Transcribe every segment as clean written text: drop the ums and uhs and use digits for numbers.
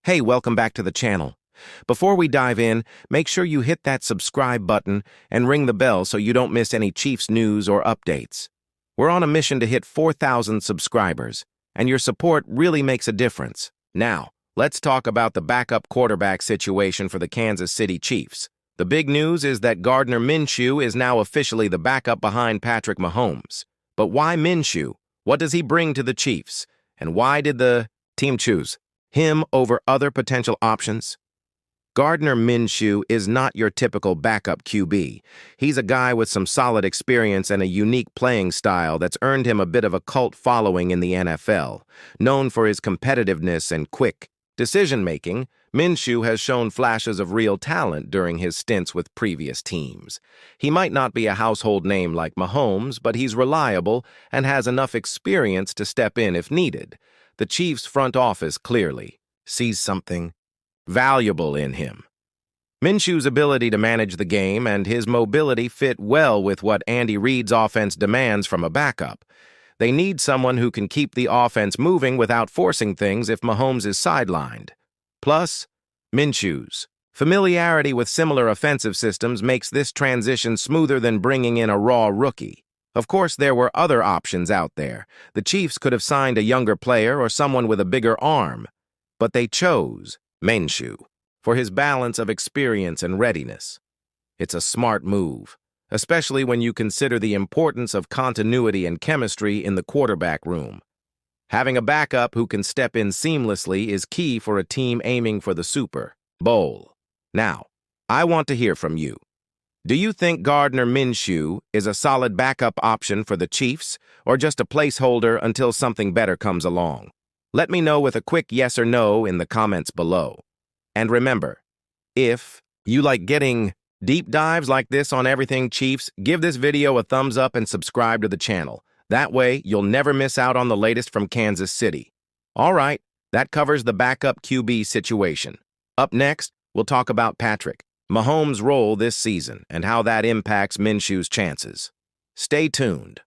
Hey, welcome back to the channel. Before we dive in, make sure you hit that subscribe button and ring the bell so you don't miss any Chiefs news or updates. We're on a mission to hit 4,000 subscribers, and your support really makes a difference. Now, let's talk about the backup quarterback situation for the Kansas City Chiefs. The big news is that Gardner Minshew is now officially the backup behind Patrick Mahomes. But why Minshew? What does he bring to the Chiefs? And why did the team choose him over other potential options? Gardner Minshew is not your typical backup QB. He's a guy with some solid experience and a unique playing style that's earned him a bit of a cult following in the NFL. Known for his competitiveness and quick decision-making, Minshew has shown flashes of real talent during his stints with previous teams. He might not be a household name like Mahomes, but he's reliable and has enough experience to step in if needed. The Chiefs' front office clearly sees something valuable in him. Minshew's ability to manage the game and his mobility fit well with what Andy Reid's offense demands from a backup. They need someone who can keep the offense moving without forcing things if Mahomes is sidelined. Plus, Minshew's familiarity with similar offensive systems makes this transition smoother than bringing in a raw rookie. Of course, there were other options out there. The Chiefs could have signed a younger player or someone with a bigger arm, but they chose Minshew for his balance of experience and readiness. It's a smart move, especially when you consider the importance of continuity and chemistry in the quarterback room. Having a backup who can step in seamlessly is key for a team aiming for the Super Bowl. Now, I want to hear from you. Do you think Gardner Minshew is a solid backup option for the Chiefs, or just a placeholder until something better comes along? Let me know with a quick yes or no in the comments below. And remember, if you like getting deep dives like this on everything Chiefs, give this video a thumbs up and subscribe to the channel. That way, you'll never miss out on the latest from Kansas City. All right, that covers the backup QB situation. Up next, we'll talk about Patrick Mahomes' role this season and how that impacts Minshew's chances. Stay tuned.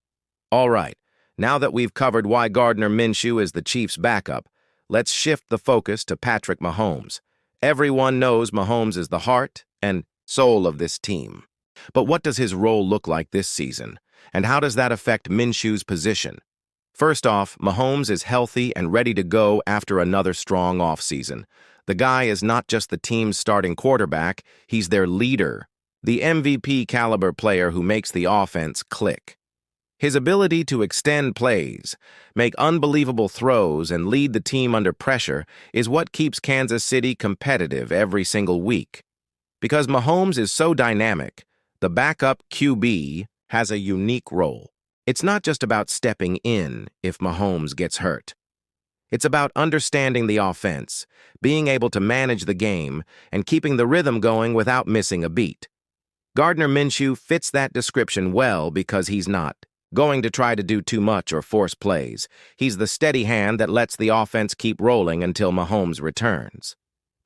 All right, now that we've covered why Gardner Minshew is the Chiefs' backup, let's shift the focus to Patrick Mahomes. Everyone knows Mahomes is the heart and soul of this team. But what does his role look like this season, and how does that affect Minshew's position? First off, Mahomes is healthy and ready to go after another strong offseason. The guy is not just the team's starting quarterback, he's their leader, the MVP-caliber player who makes the offense click. His ability to extend plays, make unbelievable throws, and lead the team under pressure is what keeps Kansas City competitive every single week. Because Mahomes is so dynamic, the backup QB has a unique role. It's not just about stepping in if Mahomes gets hurt. It's about understanding the offense, being able to manage the game, and keeping the rhythm going without missing a beat. Gardner Minshew fits that description well because he's not going to try to do too much or force plays. He's the steady hand that lets the offense keep rolling until Mahomes returns.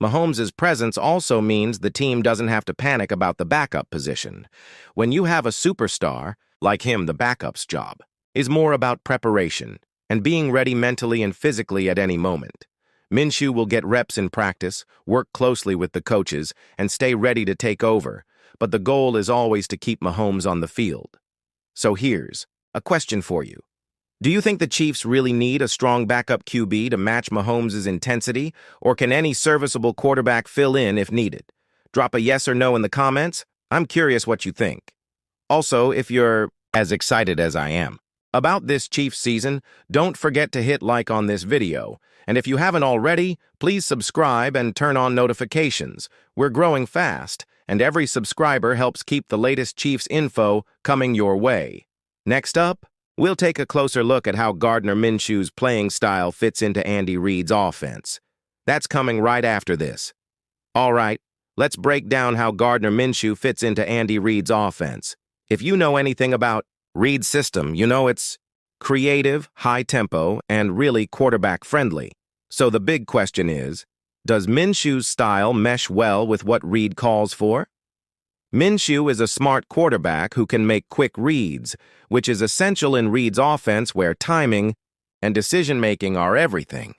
Mahomes' presence also means the team doesn't have to panic about the backup position. When you have a superstar, like him, the backup's job is more about preparation and being ready mentally and physically at any moment. Minshew will get reps in practice, work closely with the coaches, and stay ready to take over, but the goal is always to keep Mahomes on the field. So here's a question for you. Do you think the Chiefs really need a strong backup QB to match Mahomes' intensity, or can any serviceable quarterback fill in if needed? Drop a yes or no in the comments. I'm curious what you think. Also, if you're as excited as I am about this Chiefs season, don't forget to hit like on this video. And if you haven't already, please subscribe and turn on notifications. We're growing fast, and every subscriber helps keep the latest Chiefs info coming your way. Next up, we'll take a closer look at how Gardner Minshew's playing style fits into Andy Reid's offense. That's coming right after this. All right, let's break down how Gardner Minshew fits into Andy Reid's offense. If you know anything about Reid's system, you know it's creative, high-tempo, and really quarterback-friendly. So the big question is, does Minshew's style mesh well with what Reid calls for? Minshew is a smart quarterback who can make quick reads, which is essential in Reid's offense where timing and decision-making are everything.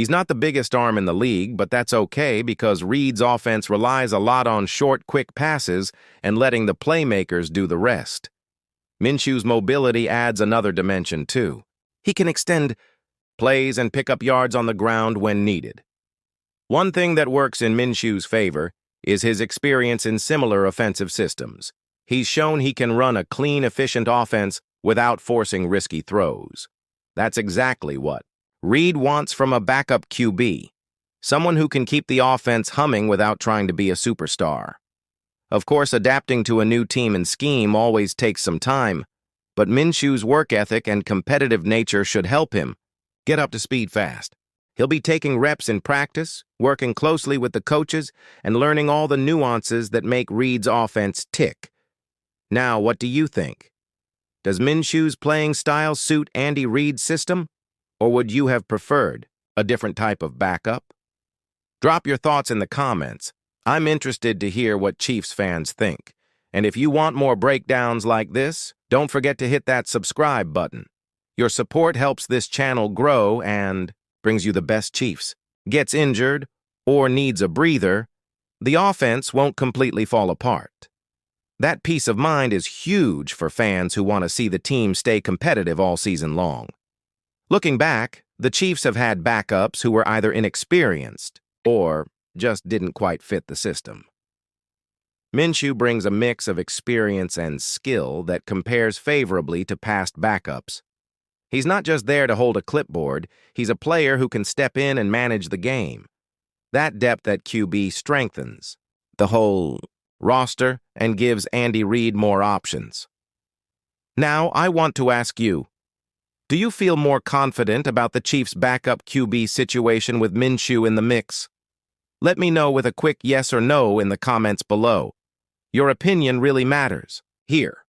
He's not the biggest arm in the league, but that's okay because Reid's offense relies a lot on short, quick passes and letting the playmakers do the rest. Minshew's mobility adds another dimension, too. He can extend plays and pick up yards on the ground when needed. One thing that works in Minshew's favor is his experience in similar offensive systems. He's shown he can run a clean, efficient offense without forcing risky throws. That's exactly what Reid wants from a backup QB, someone who can keep the offense humming without trying to be a superstar. Of course, adapting to a new team and scheme always takes some time, but Minshew's work ethic and competitive nature should help him get up to speed fast. He'll be taking reps in practice, working closely with the coaches, and learning all the nuances that make Reid's offense tick. Now, what do you think? Does Minshew's playing style suit Andy Reid's system, or would you have preferred a different type of backup? Drop your thoughts in the comments. I'm interested to hear what Chiefs fans think. And if you want more breakdowns like this, don't forget to hit that subscribe button. Your support helps this channel grow and brings you the best Chiefs. Gets injured or needs a breather, the offense won't completely fall apart. That peace of mind is huge for fans who want to see the team stay competitive all season long. Looking back, the Chiefs have had backups who were either inexperienced or just didn't quite fit the system. Minshew brings a mix of experience and skill that compares favorably to past backups. He's not just there to hold a clipboard, he's a player who can step in and manage the game. That depth at QB strengthens the whole roster and gives Andy Reid more options. Now, I want to ask you, do you feel more confident about the Chiefs' backup QB situation with Minshew in the mix? Let me know with a quick yes or no in the comments below. Your opinion really matters here.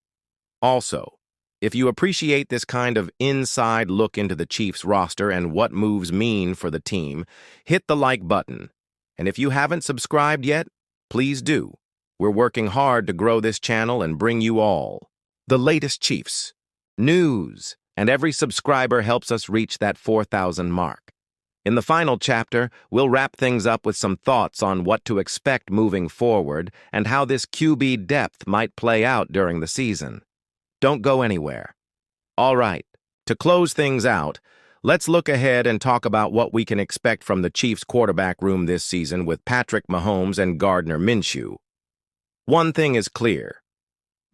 Also, if you appreciate this kind of inside look into the Chiefs roster and what moves mean for the team, hit the like button. And if you haven't subscribed yet, please do. We're working hard to grow this channel and bring you all the latest Chiefs news, and every subscriber helps us reach that 4,000 mark. In the final chapter, we'll wrap things up with some thoughts on what to expect moving forward and how this QB depth might play out during the season. Don't go anywhere. All right, to close things out, let's look ahead and talk about what we can expect from the Chiefs' quarterback room this season with Patrick Mahomes and Gardner Minshew. One thing is clear.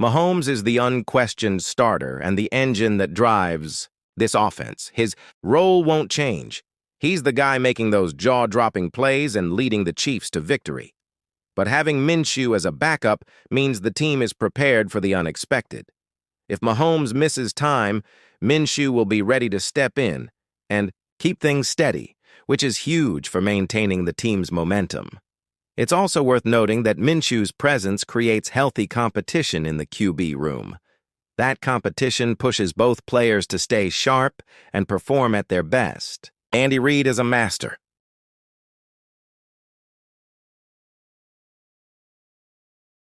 Mahomes is the unquestioned starter and the engine that drives this offense. His role won't change. He's the guy making those jaw-dropping plays and leading the Chiefs to victory. But having Minshew as a backup means the team is prepared for the unexpected. If Mahomes misses time, Minshew will be ready to step in and keep things steady, which is huge for maintaining the team's momentum. It's also worth noting that Minshew's presence creates healthy competition in the QB room. That competition pushes both players to stay sharp and perform at their best. Andy Reid is a master.